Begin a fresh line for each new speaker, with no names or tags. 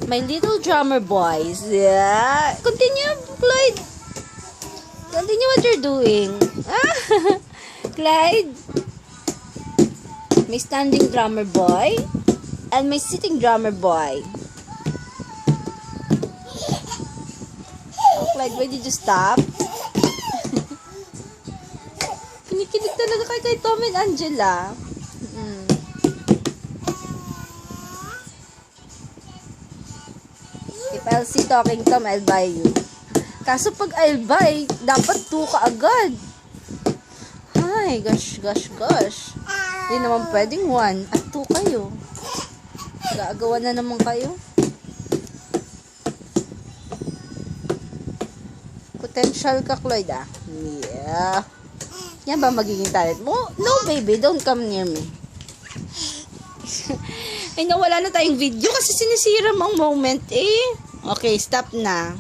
My little drummer boys. Yeah. Continue, Clyde. Continue what you're doing. Clyde. May standing drummer boy. And may sitting drummer boy. Oh, Clyde, why did you stop? Kinikilig talaga kay Tom and Angela. If I'll see talking Tom, I'll buy you. Kaso pag I'll buy, dapat 2 ka agad. Ay, gosh. Hindi naman pwedeng 1 at 2 kayo. Gaagawan na naman kayo. Potential ka, Cloyd, ah. Yeah. Yan ba magiging talent mo? No, baby, don't come near me. Ay, nawala na tayong video kasi sinisira mo ang moment, eh. Okay, stop na.